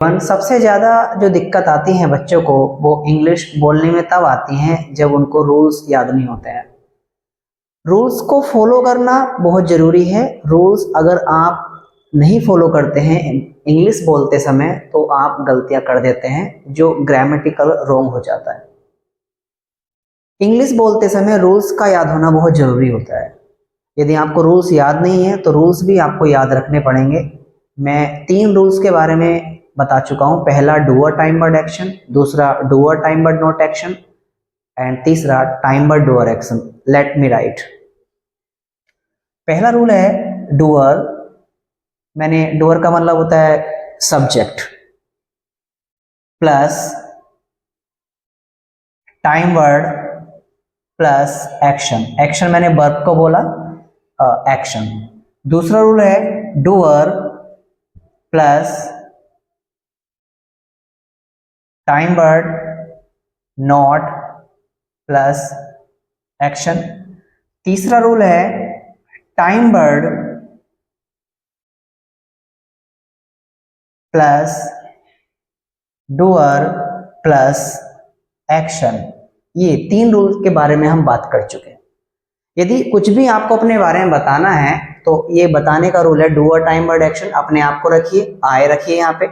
सबसे ज़्यादा जो दिक्कत आती है बच्चों को वो इंग्लिश बोलने में तब आती हैं जब उनको रूल्स याद नहीं होते हैं। रूल्स को फॉलो करना बहुत ज़रूरी है। रूल्स अगर आप नहीं फॉलो करते हैं इंग्लिश बोलते समय तो आप गलतियां कर देते हैं जो ग्रामेटिकल रॉन्ग हो जाता है। इंग्लिश बोलते समय रूल्स का याद होना बहुत ज़रूरी होता है। यदि आपको रूल्स याद नहीं है तो रूल्स भी आपको याद रखने पड़ेंगे। मैं 3 रूल्स के बारे में बता चुका हूं। पहला डूअर टाइम वर्ड एक्शन, दूसरा doer time word not action and तीसरा time word doer action. Let me write. पहला रूल है डूअर। मैंने डूअर का मतलब होता है subject plus time word plus action. Action मैंने वर्ब को बोला, एक्शन। दूसरा रूल है doer plus time word not plus action. तीसरा रूल है time word plus doer plus action. ये 3 रूल के बारे में हम बात कर चुके हैं। यदि कुछ भी आपको अपने बारे में बताना है तो ये बताने का रूल है डूअर टाइम वर्ड एक्शन। अपने आप को रखिए, आए रखिए, यहाँ पे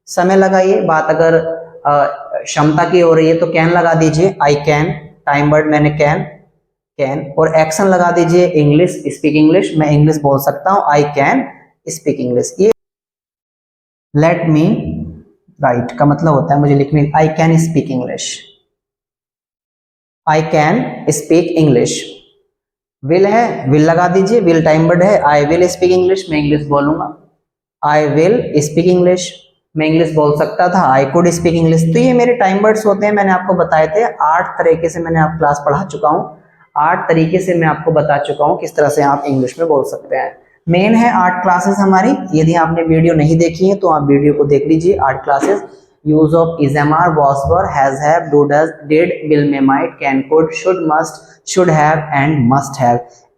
समय लगाइए। बात अगर क्षमता की हो रही है तो कैन लगा दीजिए, आई कैन। टाइम वर्ड मैंने कैन, और एक्शन लगा दीजिए इंग्लिश, स्पीक इंग्लिश। मैं इंग्लिश बोल सकता हूँ, आई कैन स्पीक इंग्लिश। ये लेट मी राइट का मतलब होता है मुझे लिखने, I can speak English, I can speak English. Will है, विल लगा दीजिए, विल टाइम वर्ड है। आई विल स्पीक इंग्लिश, मैं इंग्लिश बोलूंगा। आई विल स्पीक इंग्लिश, मैं इंग्लिश बोल सकता था। I could speak English. तो ये मेरे टाइम वर्ड्स होते हैं। मैंने आपको बताए थे 8 तरीके से, मैंने आप क्लास पढ़ा चुका हूँ। 8 तरीके से मैं आपको बता चुका हूँ किस तरह से आप इंग्लिश में बोल सकते हैं। मेन है 8 क्लासेस हमारी। यदि आपने वीडियो नहीं देखी है तो आप वीडियो को देख लीजिए। 8 classes, use of is am are, was were, has have, do does, did, will, may, might, can, could, should, must, should have and must have.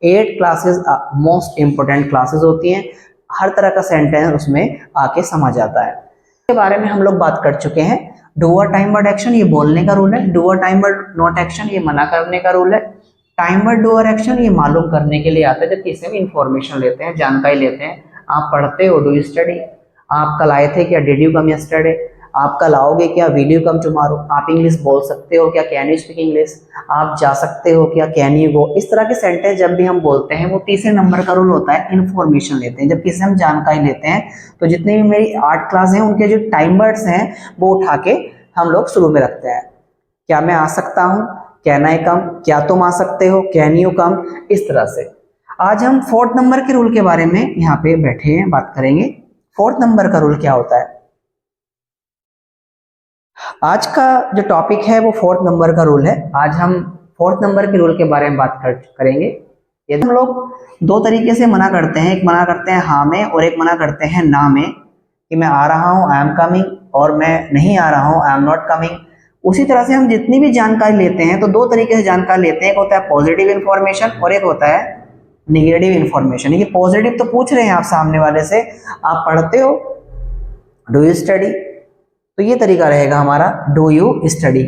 8 classes most important classes होती हैं। हर तरह का सेंटेंस उसमें आके समा जाता है। के बारे में हम लोग बात कर चुके हैं। डूअर टाइम वर्ड एक्शन ये बोलने का रूल है। Doer time word not action ये मना करने का रूल है। टाइम वर्ड डूअर एक्शन ये मालूम करने के लिए आता है जब किसी में इंफॉर्मेशन लेते हैं, जानकारी लेते हैं। आप पढ़ते हो, डू यू स्टडी। आप कल आए थे क्या, डिड यू कम यस्टरडे। आप कल आओगे क्या, विल यू कम टुमारो। आप इंग्लिश बोल सकते हो क्या, कैन यू स्पीक इंग्लिश। आप जा सकते हो क्या, कैन यू गो। इस तरह के सेंटेंस जब भी हम बोलते हैं वो तीसरे नंबर का रूल होता है, इन्फॉर्मेशन लेते हैं। जब किसी हम जानकारी लेते हैं तो जितने भी मेरी 8 क्लास हैं उनके जो टाइम वर्ड्स हैं वो उठा के हम लोग शुरू में रखते हैं। क्या मैं आ सकता हूँ, कैन आई कम। क्या तुम आ सकते हो, कैन यू कम। इस तरह से आज हम 4th नंबर के रूल के बारे में यहाँ पे बैठे हैं, बात करेंगे। 4th नंबर का रूल क्या होता है। आज का जो टॉपिक है वो 4th नंबर का रूल है। आज हम 4th नंबर के रूल के बारे में बात करेंगे। यदि हम लोग 2 तरीके से मना करते हैं, एक मना करते हैं हाँ में और एक मना करते हैं ना में, कि मैं आ रहा हूँ, आई एम कमिंग, और मैं नहीं आ रहा हूँ, आई एम नॉट कमिंग। उसी तरह से हम जितनी भी जानकारी लेते हैं तो 2 तरीके से जानकारी लेते हैं। एक होता है पॉजिटिव इंफॉर्मेशन और एक होता है निगेटिव इंफॉर्मेशन। ये पॉजिटिव तो पूछ रहे हैं आप सामने वाले से, आप पढ़ते हो, डू यू स्टडी, तो ये तरीका रहेगा हमारा, डू यू स्टडी।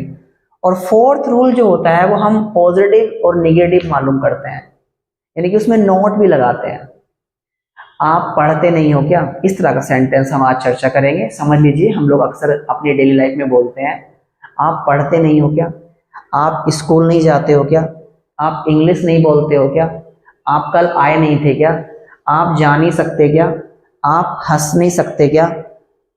और 4th रूल जो होता है वो हम पॉजिटिव और निगेटिव मालूम करते हैं, यानी कि उसमें नोट भी लगाते हैं। आप पढ़ते नहीं हो क्या, इस तरह का सेंटेंस हम आज चर्चा करेंगे। समझ लीजिए, हम लोग अक्सर अपनी डेली लाइफ में बोलते हैं, आप पढ़ते नहीं हो क्या, आप स्कूल नहीं जाते हो क्या, आप इंग्लिश नहीं बोलते हो क्या, आप कल आए नहीं थे क्या, आप जा नहीं सकते क्या, आप हंस नहीं सकते क्या,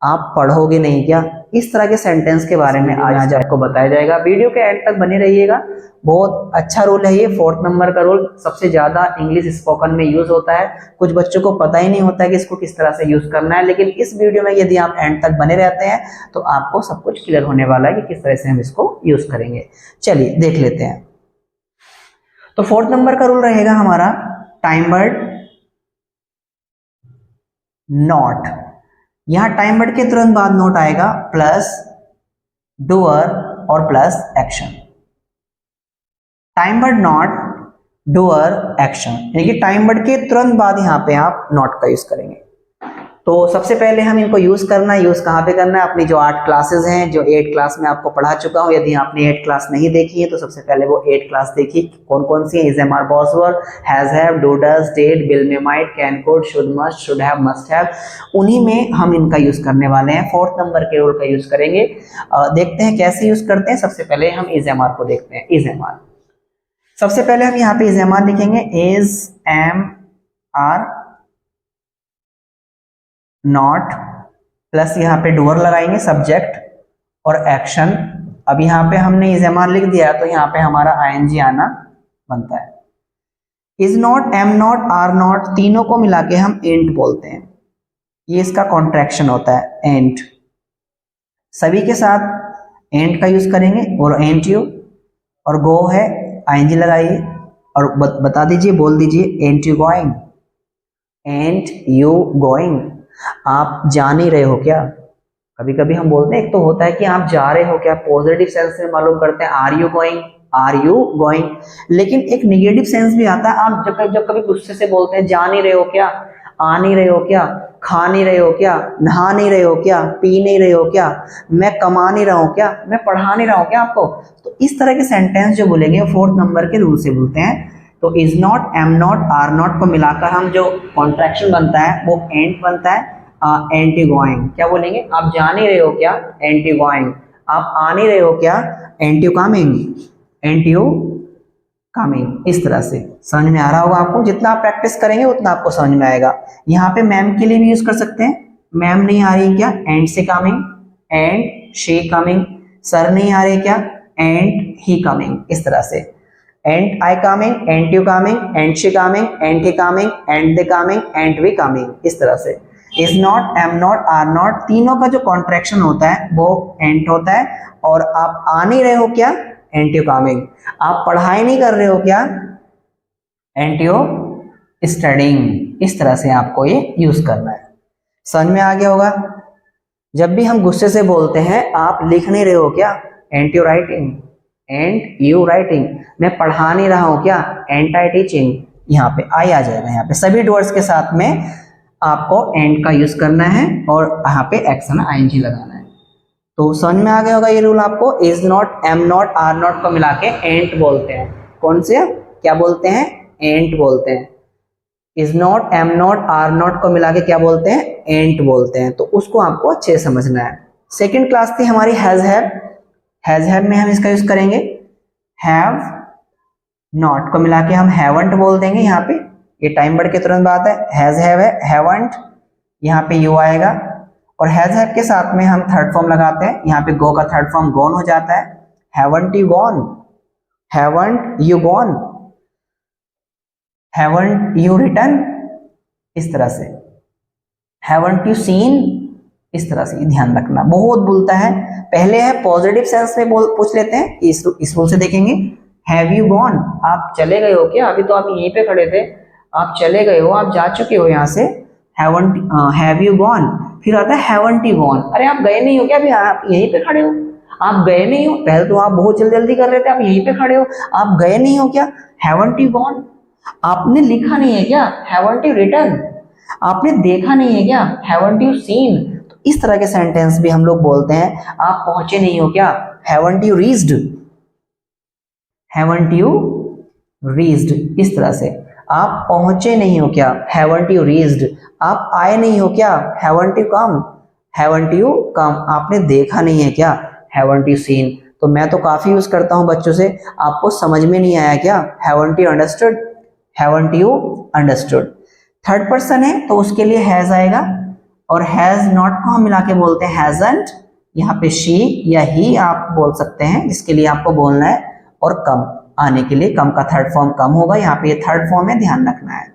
आप पढ़ोगे नहीं क्या। इस तरह के सेंटेंस के बारे में आज आपको बताया जाएगा। वीडियो के एंड तक बने रहिएगा। बहुत अच्छा रूल है ये 4th नंबर का रूल। सबसे ज्यादा इंग्लिश स्पोकन में यूज होता है। कुछ बच्चों को पता ही नहीं होता है कि इसको किस तरह से यूज करना है, लेकिन इस वीडियो में यदि आप एंड तक बने रहते हैं तो आपको सब कुछ क्लियर होने वाला है कि किस तरह से हम इसको यूज करेंगे। चलिए देख लेते हैं। तो 4th नंबर का रूल रहेगा हमारा टाइम वर्ड नॉट। यहां टाइम वर्ड के तुरंत बाद नोट आएगा प्लस डूअर और plus action. Time word not, doer, action, यानी कि टाइम वर्ड के तुरंत बाद यहां पे आप नॉट का यूज करेंगे। तो सबसे पहले हम इनको यूज करना है, यूज कहाँ पे करना है, अपनी जो 8 क्लासेस हैं, जो 8 क्लास में आपको पढ़ा चुका हूँ। यदि आपने 8 क्लास नहीं देखी है तो सबसे पहले वो 8 क्लास देखिए। कौन कौन सी है? Is, am, are, boss word, has have, do does, did, will may, might, can, could, should, must, should have, must have, उन्हीं में हम इनका यूज करने वाले हैं। 4th नंबर के रूल का यूज करेंगे। देखते हैं कैसे यूज करते हैं। सबसे पहले हम इज, एम, आर को देखते हैं। इज, एम, आर, सबसे पहले हम यहाँ पे इज, एम, आर लिखेंगे। Is, am, are, not, plus यहाँ पे डूअर लगाएंगे, सब्जेक्ट और एक्शन। अब यहाँ पे हमने इज, एम, आर लिख दिया तो यहाँ पे हमारा आईएनजी आना बनता है। Is not, am not, are not, तीनों को मिला के हम एंट बोलते हैं। ये इसका कॉन्ट्रैक्शन होता है, एंट। सभी के साथ एंट का यूज करेंगे, और एंट यू, और गो है, आईएनजी लगाइए और बता दीजिए, बोल दीजिए, ain't you going, ain't you going, आप जा नहीं रहे हो क्या। कभी कभी हम बोलते हैं, एक तो होता है कि आप जा रहे हो क्या, पॉजिटिव सेंस में मालूम करते हैं, are you going, are you going. लेकिन एक निगेटिव सेंस भी आता है, आप जब कभी गुस्से से बोलते हैं, जा नहीं रहे हो क्या, आ नहीं रहे हो क्या, खा नहीं रहे हो क्या, नहा नहीं रहे हो क्या, पी नहीं रहे हो क्या, मैं कमा नहीं रहा हूँ क्या, मैं पढ़ा नहीं रहा हूँ क्या आपको। तो इस तरह के सेंटेंस जो बोलेंगे 4th नंबर के रूल से बोलते हैं। तो is not, am not, are not को मिलाकर हम जो कॉन्ट्रैक्शन बनता है वो एंट बनता है, एंटी गोइंग। क्या बोलेंगे? आप जा नहीं रहे हो क्या, एंटी गोइंग। आप आ नहीं रहे हो क्या, एंटी कमिंग, एंटी कमिंग। इस तरह से समझ में आ रहा होगा आपको। जितना आप प्रैक्टिस करेंगे उतना आपको समझ में आएगा। यहाँ पे मैम के लिए भी यूज कर सकते हैं। मैम नहीं आ रही क्या, एंड से coming, and she coming. Sir नहीं आ रहे क्या, एंड ही कमिंग। इस तरह से and I coming, and you coming, and she coming, and he coming, and they coming, and we coming. इस तरह से is not, am not, are not, तीनों का जो कॉन्ट्रैक्शन होता है वो एंट होता है। और आप आ नहीं रहे हो क्या, एंट यू कमिंग। आप पढ़ाई नहीं कर रहे हो क्या, एंट यू स्टडिंग। इस तरह से आपको ये यूज करना है। समझ में आ गया होगा। जब भी हम गुस्से से बोलते हैं, आप लिख नहीं रहे हो क्या, ain't you writing, ain't you writing. मैं पढ़ा नहीं रहा हूं क्या, एंट आई टीचिंग। यहाँ पे आई आ जाएगा। यहाँ पे सभी डवर्स के साथ में आपको एंड का यूज करना है और यहाँ पे एक्शन आईएनजी लगाना है। तो समझ में आ गया होगा ये रूल आपको। Is not, am not, are not को मिला के एंट बोलते हैं। कौन से, क्या बोलते हैं, एंट बोलते हैं। Is not, am not, are not को मिला के क्या बोलते हैं, एंट बोलते हैं। तो उसको आपको अच्छे से समझना है। सेकेंड क्लास थी हमारी हैज हैव। हैज हैव में हम इसका यूज करेंगे। हैव नॉट को मिला के हम हैवंट बोल देंगे। यहाँ पे ये टाइम वर्ड के तुरंत बात है। हैज हैव है, हैवंट, यहाँ पे यू आएगा। और हैज हैव के साथ में हम थर्ड फॉर्म लगाते हैं। यहाँ पे गो का थर्ड फॉर्म गॉन हो जाता है। Haven't you gone, haven't you gone, haven't you return. इस तरह से हैवंट यू सीन। इस तरह से ध्यान रखना, बहुत बोलता है। पहले है पॉजिटिव सेंस में पूछ लेते हैं। इस रूल से देखेंगे। हैव यू गॉन, आप चले गए हो क्या, अभी तो आप यहीं पे खड़े थे, आप चले गए हो, आप जा चुके हो यहाँ से। Have you gone. फिर आता है हैवंट यू गॉन। अरे आप गए नहीं हो क्या, अभी आप यहीं पे खड़े हो, आप गए नहीं हो। पहले तो आप बहुत जल्दी कर रहे थे, आप यहीं पे खड़े हो, आप गए नहीं हो क्या, हैवंट यू गॉन। आपने लिखा नहीं है क्या, हैवंट यू रिटर्न। आपने देखा नहीं है क्या, हैवंट यू सीन। तो इस तरह के सेंटेंस भी हम लोग बोलते हैं। आप पहुंचे नहीं हो क्या, haven't you reached, haven't you reached. इस तरह से आप पहुंचे नहीं हो क्या, हैवंट यू रीच्ड। आप आए नहीं हो क्या, haven't you come, haven't you कम। आपने देखा नहीं है क्या, हैवंट यू सीन। तो मैं तो काफी यूज करता हूं बच्चों से, आपको समझ में नहीं आया क्या, haven't you understood, haven't you understood. Third person है तो उसके लिए हैज आएगा। और हैज नॉट को हम मिला के बोलते हैं हैजंट। यहाँ पे शी या ही आप बोल सकते हैं, जिसके लिए आपको बोलना है। और कम आने के लिए कम का थर्ड फॉर्म कम होगा। यहाँ पे ये थर्ड फॉर्म है, ध्यान रखना है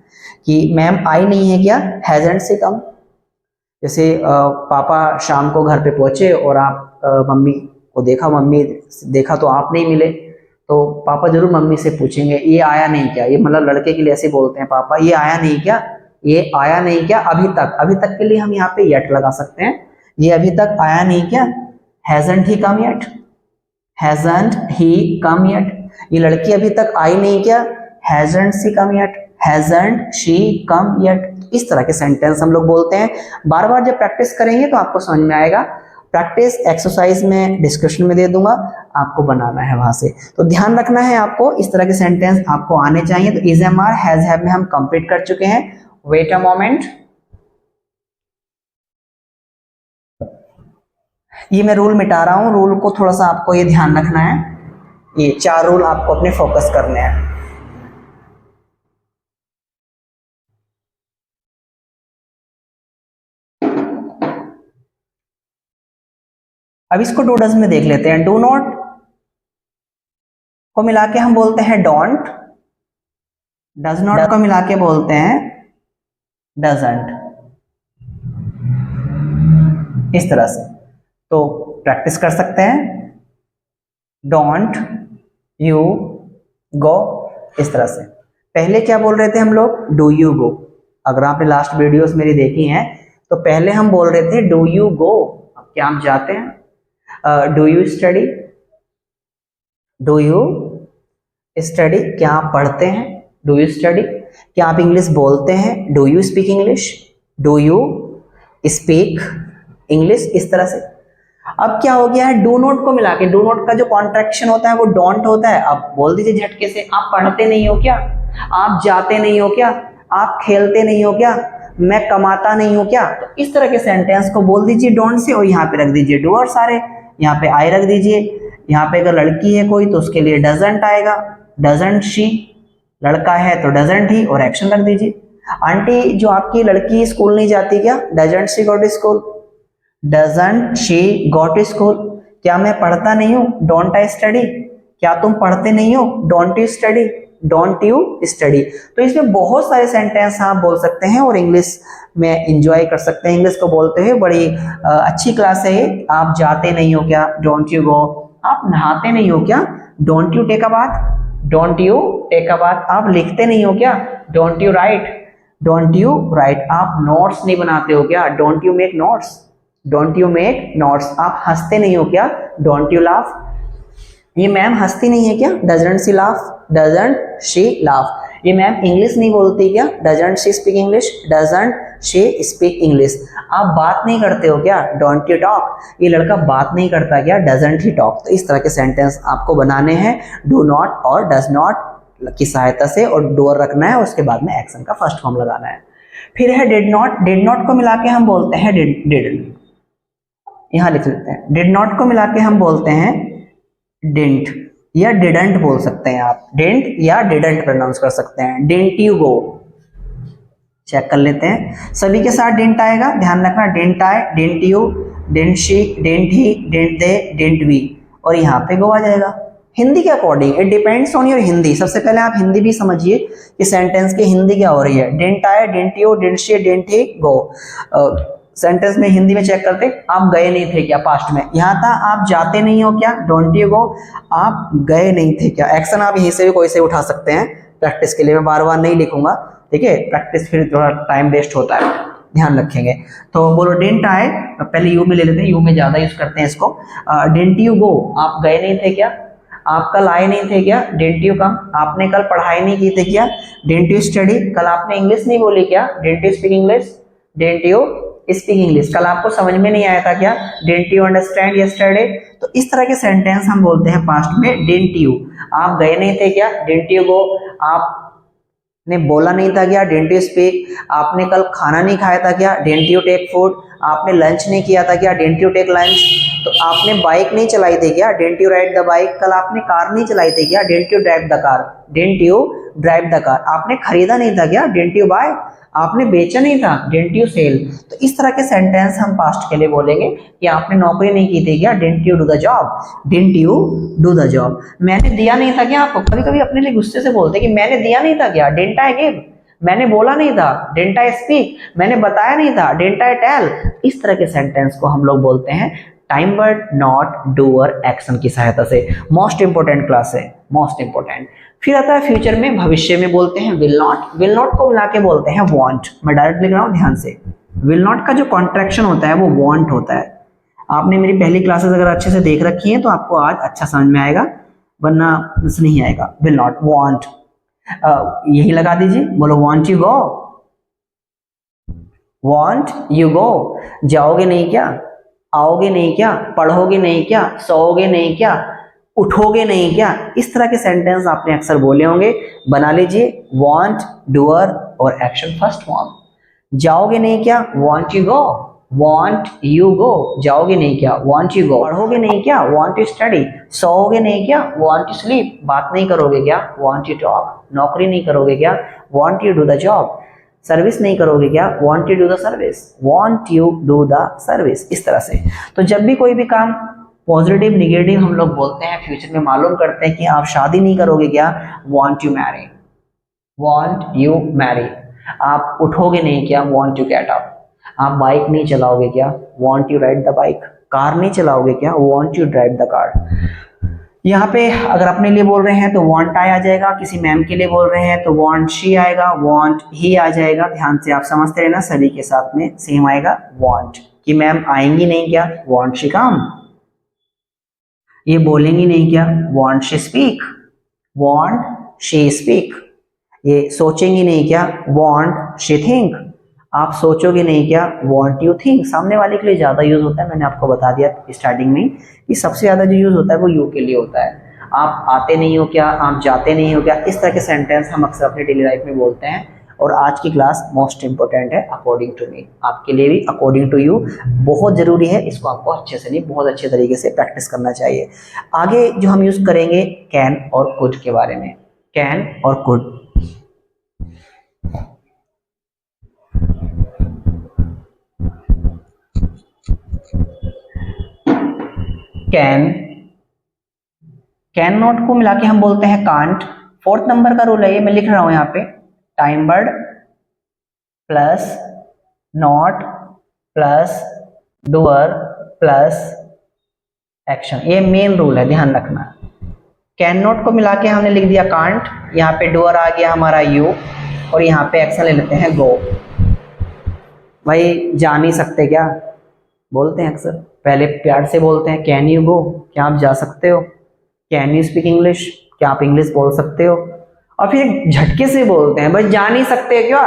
कि मैम आई नहीं है क्या, हैजंट से कम। जैसे पापा शाम को घर पे पहुंचे और आप मम्मी को देखा, मम्मी देखा तो आप नहीं मिले, तो पापा जरूर मम्मी से पूछेंगे ये आया नहीं क्या। ये मतलब लड़के के लिए ऐसे बोलते हैं, पापा ये आया नहीं क्या, ये आया नहीं क्या अभी तक। अभी तक के लिए हम यहाँ पे येट लगा सकते हैं। ये अभी तक आया नहीं क्या, hasn't he come yet, hasn't he come yet. ये लड़की अभी तक आई नहीं क्या, hasn't she come yet, hasn't she come yet. इस तरह के सेंटेंस हम लोग बोलते हैं। बार बार जब प्रैक्टिस करेंगे तो आपको समझ में आएगा। प्रैक्टिस एक्सरसाइज में डिस्कशन में दे दूंगा, आपको बनाना है वहां से। तो ध्यान रखना है आपको, इस तरह के सेंटेंस आपको आने चाहिए। तो is am are has have में हम कंप्लीट कर चुके हैं। वेट अ मोमेंट, ये मैं रूल मिटा रहा हूं। रूल को थोड़ा सा आपको ये ध्यान रखना है। ये 4 रूल आपको अपने फोकस करने हैं। अब इसको डू डज में देख लेते हैं। डू नॉट को मिला के हम बोलते हैं डोंट। डज नॉट को मिला के बोलते हैं डजंट। इस तरह से तो प्रैक्टिस कर सकते हैं। डोंट, यू, गो, इस तरह से। पहले क्या बोल रहे थे हम लोग? Do you go. अगर आपने लास्ट वीडियोस मेरी देखी हैं तो पहले हम बोल रहे थे डू यू गो। अब क्या आप जाते हैं? Do you study, do you study, क्या आप पढ़ते हैं? Do you study. क्या आप इंग्लिश बोलते हैं? Do you speak English, do you speak English. इस तरह से। अब क्या हो गया है? डू नॉट को मिला के, डू नॉट का जो कॉन्ट्रैक्शन होता है वो डोंट होता है। अब बोल दीजिए झटके से, आप पढ़ते नहीं हो क्या? आप जाते नहीं हो क्या? आप खेलते नहीं हो क्या? मैं कमाता नहीं हूं क्या? तो इस तरह के सेंटेंस को बोल दीजिए डोंट से, और यहाँ पे रख दीजिए डू और सारे, यहाँ पे आई रख दीजिए। यहाँ पे अगर लड़की है कोई तो उसके लिए डजंट आएगा, डजंट शी। लड़का है तो डजंट ही, और एक्शन रख दीजिए। आंटी जो आपकी लड़की स्कूल नहीं जाती क्या? Doesn't she go to school, doesn't she go to school. क्या मैं पढ़ता नहीं हूँ? Don't I study. क्या तुम पढ़ते नहीं हो? Don't you study, don't you study. तो इसमें बहुत सारे सेंटेंस आप बोल सकते हैं और इंग्लिश में एंजॉय कर सकते हैं। इंग्लिश को बोलते हुए बड़ी अच्छी क्लास है। आप जाते नहीं हो क्या? Don't you go. आप नहाते नहीं हो क्या? Don't you take a bath, don't you take a bath. आप लिखते नहीं हो क्या? Don't you write, don't you write. आप नोट्स नहीं बनाते हो क्या? Don't you make notes, don't you make notes. आप हंसते नहीं हो क्या? Don't you laugh. ये मैम हंसती नहीं है क्या? Doesn't she laugh, doesn't she laugh. ये मैम इंग्लिश नहीं बोलती क्या? Doesn't she speak English, doesn't she speak English. आप बात नहीं करते हो क्या? Don't you talk. ये लड़का बात नहीं करता क्या? Doesn't he talk. तो इस तरह के सेंटेंस आपको बनाने हैं डू नॉट और डज नॉट की सहायता से, और डोर रखना है, उसके बाद में एक्शन का फर्स्ट फॉर्म लगाना है। फिर है डिड नॉट। डिड नॉट को मिला के हम बोलते हैं डिड। यहां लिख लेते हैं। डिड नॉट को मिला के हम बोलते हैं डिडंट, या डिडंट बोल सकते हैं आप। डिडंट या डिडंट प्रोनाउंस कर सकते हैं। डिडंट यू गो, चेक कर लेते हैं। सभी के साथ डिडंट आएगा, ध्यान रखना। Didn't I, didn't you, didn't she, didn't he, didn't they, didn't we, और यहाँ पे गो आ जाएगा। हिंदी के according it depends on your Hindi. सबसे पहले आप हिंदी भी समझिए कि सेंटेंस की हिंदी क्या हो रही है। Didn't I, didn't you, didn't she, didn't he, go. Sentence में हिंदी में चेक करते, आप गए नहीं थे क्या? पास्ट में। यहाँ था आप जाते नहीं हो क्या? Don't you go. आप गए नहीं थे क्या? एक्शन आप यहीं से भी कोई से उठा सकते हैं। प्रैक्टिस के लिए मैं बार बार नहीं लिखूंगा, ठीक है? प्रैक्टिस फिर थोड़ा टाइम वेस्ट होता है, ध्यान रखेंगे। तो बोलो डिडंट आए, पहले यू में ले लेते हैं, यू में ज्यादा यूज करते हैं इसको। डिडंट यू गो, आप गए नहीं थे क्या? आप कल आए नहीं थे क्या? डिडंट यू कम, आपने कल पढ़ाई नहीं की थी क्या? डिडंट यू स्टडी, कल आपने इंग्लिश नहीं बोली क्या? Didn't you speak English, didn't you speak English, कल आपको समझ में नहीं आया था क्या? Didn't you understand yesterday. तो इस तरह के सेंटेंस हम बोलते हैं पास्ट में डिडंट यू। आप गए नहीं थे क्या? Didn't you go. आपने बोला नहीं था क्या? Didn't you speak. आपने कल खाना नहीं खाया था क्या? Didn't you take food. आपने लंच नहीं किया था क्या? Didn't you take lunch. तो आपने बाइक नहीं चलाई थी क्या? Didn't you ride the bike. कल आपने कार नहीं चलाई थी क्या? Didn't you drive the car, didn't you drive the car. आपने खरीदा नहीं था क्या? Didn't you buy. आपने बेचा नहीं था, डिडंट यू सेल। तो इस तरह के सेंटेंस हम पास्ट के लिए बोलेंगे कि आपने नौकरी नहीं की थी क्या? Didn't you do the job, didn't you do the job. मैंने दिया नहीं था क्या आपको? कभी कभी अपने लिए गुस्से से बोलते कि मैंने दिया नहीं था क्या? Didn't I give. मैंने बोला नहीं था, डिडंट आई स्पीक। मैंने बताया नहीं था, डिडंट आई टेल। इस तरह के सेंटेंस को हम लोग बोलते हैं time word, not, doer, action की सहायता से। मोस्ट इंपोर्टेंट क्लास है, मोस्ट इंपोर्टेंट। फिर आता है फ्यूचर में, भविष्य में बोलते हैं विल नॉट। विल नॉट को मिला के बोलते हैं वांट। मैं डायरेक्ट लिख रहा हूं, ध्यान से। विल नॉट का जो कॉन्ट्रैक्शन होता है वो वांट होता है। आपने मेरी पहली क्लासेस अगर अच्छे से देख रखी हैं तो आपको आज अच्छा समझ में आएगा, वरना नहीं आएगा। Will not, want. यही लगा दीजिए, बोलो want you go, want you go. जाओगे नहीं क्या, आओगे नहीं क्या, पढ़ोगे नहीं क्या, सोओगे नहीं क्या, उठोगे नहीं क्या, इस तरह के सेंटेंस आपने अक्सर बोले होंगे। बना लीजिए वांट, डूअर और एक्शन फर्स्ट फॉर्म। जाओगे नहीं क्या, want you go, want you go. जाओगे नहीं क्या, वांट यू गो। पढ़ोगे नहीं क्या, वांट यू स्टडी। सोओगे नहीं क्या, वांट यू स्लीप। बात नहीं करोगे क्या, वांट यू टॉक। नौकरी नहीं करोगे क्या, want you do the job. Service नहीं करोगे क्या, want you do the service, want you do the service. इस तरह से तो जब भी कोई भी काम पॉजिटिव निगेटिव हम लोग बोलते हैं, फ्यूचर में मालूम करते हैं कि आप शादी नहीं करोगे क्या, want you Mary, want you Mary. आप उठोगे नहीं क्या, वांट यू गेट अप। आप बाइक नहीं चलाओगे क्या, want you ride the bike. Car नहीं चलाओगे क्या, want you drive the car. यहाँ पे अगर अपने लिए बोल रहे हैं तो वांट आई आ जाएगा, किसी मैम के लिए बोल रहे हैं तो वांट शी आएगा, वांट ही आ जाएगा। ध्यान से आप समझते रहना, सभी के साथ में सेम आएगा वांट। कि मैम आएंगी नहीं क्या, वांट शी कम। ये बोलेंगी नहीं क्या, want she speak, want she speak. ये सोचेंगी नहीं क्या, वांट शी थिंक। आप सोचोगे नहीं क्या, वांट यू थिंक। सामने वाले के लिए ज्यादा यूज होता है, मैंने आपको बता दिया स्टार्टिंग में कि सबसे ज्यादा जो यूज होता है वो यू के लिए होता है। आप आते नहीं हो क्या, आप जाते नहीं हो क्या, इस तरह के सेंटेंस हम अक्सर अपने डेली लाइफ में बोलते हैं। और आज की क्लास मोस्ट इंपॉर्टेंट है अकॉर्डिंग टू मी, आपके लिए भी अकॉर्डिंग टू यू बहुत जरूरी है। इसको आपको अच्छे से नहीं, बहुत अच्छे तरीके से प्रैक्टिस करना चाहिए। आगे जो हम यूज करेंगे कैन और कुड के बारे में, कैन और कुड। कैन, कैन नॉट को मिला के हम बोलते हैं कांट। फोर्थ नंबर का रूल है ये, मैं लिख रहा हूं यहाँ पे, time word plus not plus doer plus action, ये मेन रूल है, ध्यान रखना। कैन नॉट को मिला के हमने लिख दिया कांट, यहाँ पे डूअर आ गया हमारा यू, और यहाँ पे एक्शन ले लेते हैं गो। भाई जा नहीं सकते क्या बोलते हैं अक्सर, पहले प्यार से बोलते हैं कैन यू गो, क्या आप जा सकते हो। कैन यू स्पीक इंग्लिश, क्या आप इंग्लिश बोल सकते हो। और फिर झटके से बोलते हैं, भाई जा नहीं सकते क्या,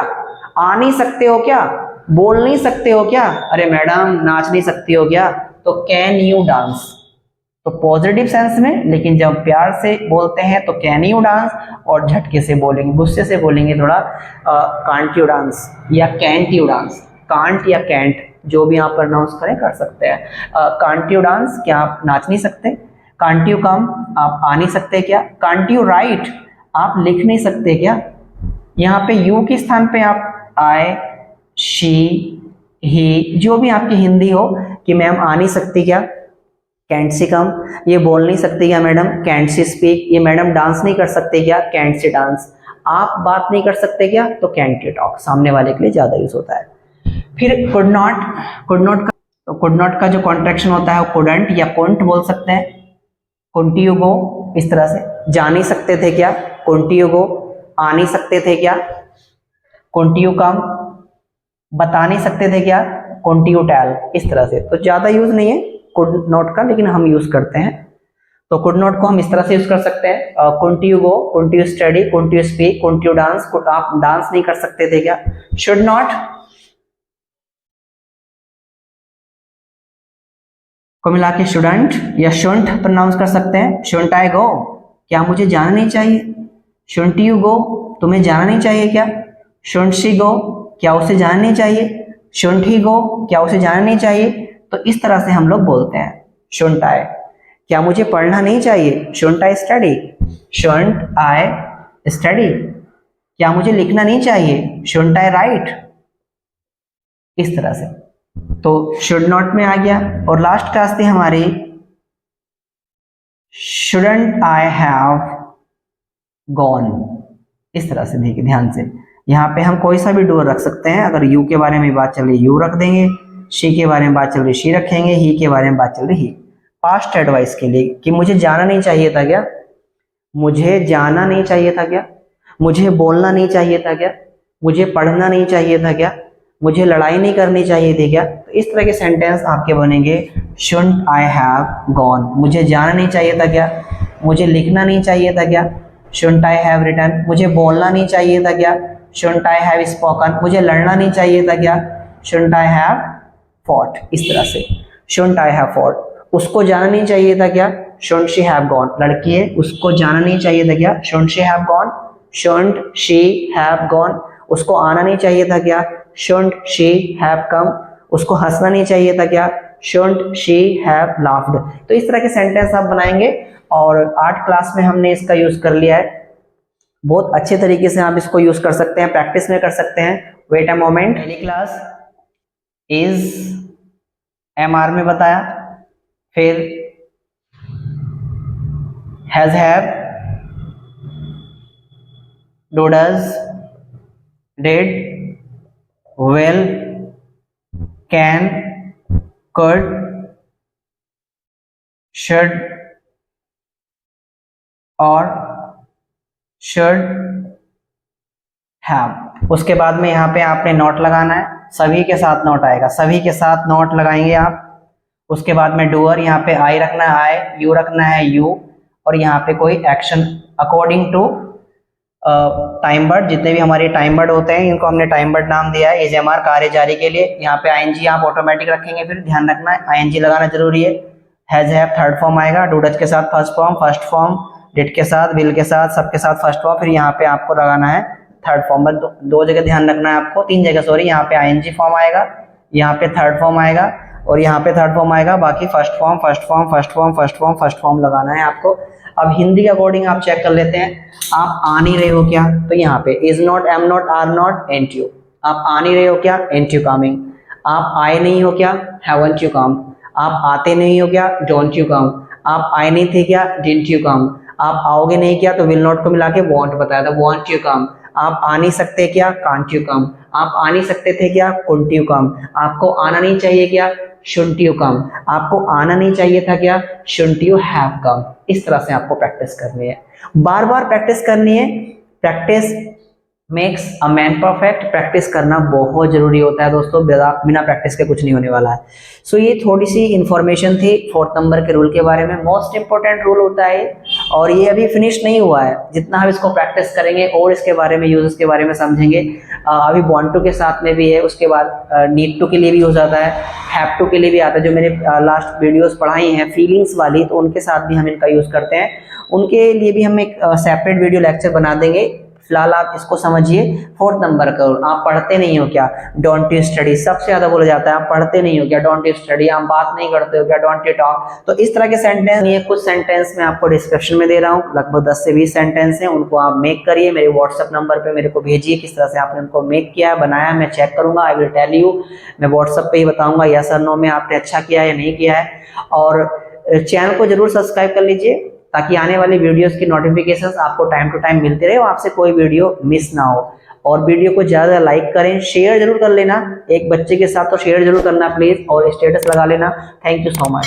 आ नहीं सकते हो क्या, बोल नहीं सकते हो क्या, अरे मैडम नाच नहीं सकती हो क्या, तो कैन यू डांस। तो पॉजिटिव सेंस में, लेकिन जब प्यार से बोलते हैं तो कैन यू डांस, और झटके से बोलेंगे, गुस्से से बोलेंगे थोड़ा, कांट यू डांस या कैंट यू डांस। कांट या कैंट जो भी आप प्रोनाउंस करें कर सकते हैं। कांट यू डांस, क्या आप नाच नहीं सकते। कांट यू कम, आप आ नहीं सकते क्या। कांट यू राइट, आप लिख नहीं सकते क्या। यहाँ पे यू के स्थान पे आप आई, शी, ही, जो भी आपकी हिंदी हो, कि मैम आ नहीं सकती क्या, कैंट सी कम। ये बोल नहीं सकती क्या मैडम, कैंट सी स्पीक। ये मैडम डांस नहीं कर सकते क्या, कैंट सी डांस। आप बात नहीं कर सकते क्या, तो कैंट यू टॉक। सामने वाले के लिए ज्यादा यूज होता है। फिर कुड नॉट, कुड नॉट का जो कॉन्ट्रैक्शन होता है वो कुडंट या कुंट बोल सकते हैं। कुंट यू गो, इस तरह से। जा नहीं सकते थे क्या, कुंट यू गो। आ नहीं सकते थे क्या, कुंट यू कम। बता नहीं सकते थे क्या, कुंट यू टेल। इस तरह से तो ज्यादा यूज नहीं है कुड नॉट का, लेकिन हम यूज करते हैं। तो कुड नॉट को हम इस तरह से यूज कर सकते हैं, कुंट you go, कुंट you study, कुंट you speak, कुंट you dance. आप डांस नहीं कर सकते थे क्या। शुड नॉट को मिला के शुडंट या शुंट प्रोनाउंस कर सकते हैं। शुंट आई गो, क्या मुझे जाना नहीं चाहिए। शुंट यू गो, तुम्हें जाना नहीं चाहिए क्या। शुंट शी गो, क्या उसे जाना नहीं चाहिए। शुंट ही गो, क्या उसे जाना नहीं चाहिए। तो इस तरह से हम लोग बोलते हैं। शुंट आई, क्या मुझे पढ़ना नहीं चाहिए। शुंट आई स्टडी। शुंट आई स्टडी, क्या मुझे लिखना नहीं चाहिए। शुंट आई राइट। इस तरह से तो शुड नॉट में आ गया। और लास्ट क्लास थी हमारी शुडंट आई हैव गॉन। इस तरह से देखिए ध्यान से, यहाँ पे हम कोई सा भी डूअर रख सकते हैं। अगर यू के बारे में बात चल रही यू रख देंगे, शी के बारे में बात चल रही शी रखेंगे, ही के बारे में बात चल रही ही। पास्ट एडवाइस के लिए कि मुझे जाना नहीं चाहिए था क्या, मुझे जाना नहीं चाहिए था क्या, मुझे बोलना नहीं चाहिए था क्या, मुझे पढ़ना नहीं चाहिए था क्या, मुझे लड़ाई नहीं करनी चाहिए थी क्या। तो इस तरह के सेंटेंस आपके बनेंगे। शुडंट आई हैव गॉन, मुझे जाना नहीं चाहिए था क्या, मुझे लिखना नहीं चाहिए था क्या, शुडंट आई हैव रिटन, मुझे बोलना नहीं चाहिए था क्या? शुडंट आई हैव स्पोकन, मुझे लड़ना नहीं चाहिए था क्या? Shouldn't I have fought. इस तरह से शुडंट आई हैव फॉट। उसको जाना नहीं चाहिए था क्या? शुडंट शी हैव गॉन, लड़की है उसको जाना नहीं चाहिए था क्या? Shouldn't she have gone, shouldn't she have gone. उसको आना नहीं चाहिए था क्या? शुडंट शी हैव कम, उसको हंसना नहीं चाहिए था क्या? Shouldn't she have laughed. तो इस तरह के सेंटेंस आप बनाएंगे और 8 क्लास में हमने इसका यूज कर लिया है। बहुत अच्छे तरीके से आप इसको यूज कर सकते हैं, प्रैक्टिस में कर सकते हैं। वेट अ मोमेंट, पहली क्लास इज एमआर में बताया, फिर has have, do does, did, will, can, could, should और should have। उसके बाद में यहाँ पे आपने नोट लगाना है, सभी के साथ नोट आएगा, सभी के साथ नोट लगाएंगे आप। उसके बाद में डूअर, यहाँ पे आई रखना है आई, यू रखना है यू, और यहाँ पे कोई एक्शन अकॉर्डिंग टू टाइम बर्ड। जितने भी हमारे टाइम बर्ड होते हैं इनको हमने टाइम बर्ड नाम दिया है। एजएमआर कार्य जारी के लिए यहाँ पे आईएनजी आप ऑटोमेटिक रखेंगे, फिर ध्यान रखना है आईएनजी लगाना जरूरी है। हैज हैव थर्ड फॉर्म आएगा, डू डज के साथ फर्स्ट फॉर्म, डिड के साथ, विल के साथ, सबके साथ फर्स्ट फॉर्म, फिर यहाँ पे आपको लगाना है थर्ड फॉर्म। बस दो जगह ध्यान रखना है आपको, 3 जगह सॉरी। यहाँ पे आईएनजी फॉर्म आएगा, यहाँ पे थर्ड फॉर्म आएगा और यहाँ पे थर्ड फॉर्म आएगा, बाकी first form first form first form first form first form लगाना है आपको। अब हिंदी के अकॉर्डिंग आप चेक कर लेते हैं, आप आ नहीं रहे हो क्या? तो यहाँ पे is not, am not, are not, ain't you. आप आ नहीं रहे हो क्या? Ain't you coming. आप आए नहीं हो क्या? Haven't you come. आप आते नहीं हो क्या? Don't you come. आप आए नहीं थे क्या? Didn't you come. आप आओगे नहीं क्या? तो विल नॉट को मिला के वॉन्ट बताया था, वॉन्ट यू कम। आप आ नहीं सकते क्या? Can't you come. आप आ नहीं सकते थे क्या? Couldn't you come. आपको आना नहीं चाहिए क्या? Shouldn't you come. आपको आना नहीं चाहिए था क्या? Shouldn't you have come. इस तरह से आपको प्रैक्टिस करनी है, बार बार प्रैक्टिस करनी है। Practice makes a man perfect. Practice करना बहुत जरूरी होता है दोस्तों, बिना प्रैक्टिस के कुछ नहीं होने वाला है। सो ये थोड़ी सी इंफॉर्मेशन थी 4th नंबर के रूल के बारे में। मोस्ट इंपॉर्टेंट रूल होता है और ये अभी फिनिश नहीं हुआ है। जितना हम इसको प्रैक्टिस करेंगे और इसके बारे में, यूजेस के बारे में समझेंगे। अभी वांट टू के साथ में भी है, उसके बाद नीड टू के लिए भी यूज आता है, हैव टू के लिए भी आता है। जो मैंने लास्ट वीडियोस पढ़ाई हैं फीलिंग्स वाली, तो उनके साथ भी हम इनका यूज करते हैं। उनके लिए भी हम एक सेपरेट वीडियो लेक्चर बना देंगे। फिलहाल आप इसको समझिए। 4th नंबर का रूल, आप पढ़ते नहीं हो क्या? Don't you study. सबसे ज्यादा बोला जाता है आप पढ़ते नहीं हो क्या? Don't you study. आप बात नहीं करते हो क्या? Don't you talk. तो इस तरह के सेंटेंस, ये कुछ सेंटेंस मैं आपको डिस्क्रिप्शन में दे रहा हूँ, लगभग 10 से 20 सेंटेंस हैं। उनको आप मेक करिए, मेरे व्हाट्सएप नंबर पे मेरे को भेजिए किस तरह से आपने उनको मेक किया, बनाया। मैं चेक करूंगा, आई विल टेल यू। मैं व्हाट्सएप पे ही बताऊंगा यस और नो में आपने अच्छा किया है या नहीं किया है। और चैनल को जरूर सब्सक्राइब कर लीजिए ताकि आने वाली वीडियोस की नोटिफिकेशंस आपको टाइम टू टाइम मिलते रहे और आपसे कोई वीडियो मिस ना हो। और वीडियो को ज्यादा लाइक करें, शेयर जरूर कर लेना। एक बच्चे के साथ तो शेयर जरूर करना प्लीज, और स्टेटस लगा लेना। Thank you so much.